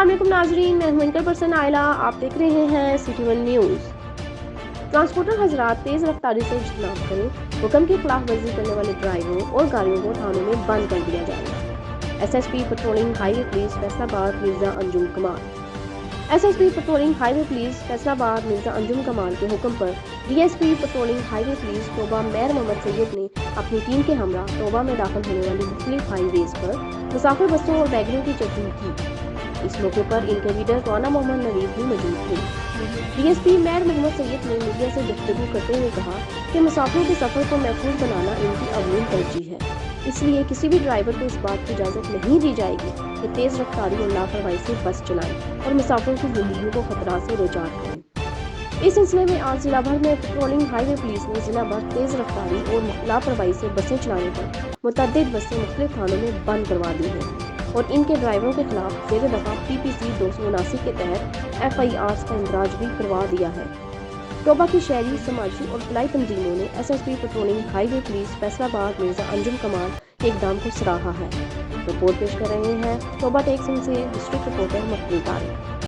السلام علیکم ناظرین، میں ہوں انکر پرسن عائلہ، آپ دیکھ رہے ہیں سٹی ون نیوز۔ ٹرانسپورٹر حضرات تیز رفتاری سے اجتناب کریں، حکم کی خلاف ورزی کرنے والے ڈرائیوروں اور گاڑیوں کو تھانوں میں بند کر دیا جائے گا۔ S S P patrolling highway police Faisalabad Mirza Anjum Kamal. S S P patrolling highway police Faisalabad Mirza Anjum Kamal کے حکم پر D S P patrolling highway police Toba Mir محمد سید نے اپنی ٹیم کے ہمراہ توبہ میں داخل ہونے والی مختلف ہائی ویز پر مسافر بسوں اور ویگنوں کی چیکنگ کی۔ اس موقع پر ان کے لیڈر رانا محمد نوید بھی موجود تھے۔ ڈی ایس پی میر محمد سید نے میڈیا سے گفتگو کرتے ہوئے کہا کہ مسافروں کے سفر کو محفوظ بنانا ان کی اولین ترجیح ہے، اس لیے کسی بھی ڈرائیور کو اس بات کی اجازت نہیں دی جائے گی کہ تیز رفتاری اور لاپرواہی سے بس چلائیں اور مسافروں کی زندگیوں کو خطرات سے دوچار کریں۔ اس سلسلے میں آج ضلع بھر میں پٹرولنگ ہائی وے پولیس نے ضلع بھر تیز رفتاری اور لاپرواہی سے بسیں چلانے پر متعدد بسیں مختلف تھانوں میں بند کروا دی ہیں اور ان کے ڈرائیوروں کے خلاف زیر دفعہ پی پی سی 279 کے تحت ایف آئی آرز کا اندراج بھی کروا دیا ہے۔ توبہ کی شہری، سماجی اور فلاحی تنظیموں نے S S P patrolling highway police Faisalabad Mirza Anjum Kamal کے اقدام کو سراہا ہے۔ رپورٹ پیش کر رہے ہیں توبہ ٹیک سنگھ سے ڈسٹرکٹ رپورٹر مقبول طارق۔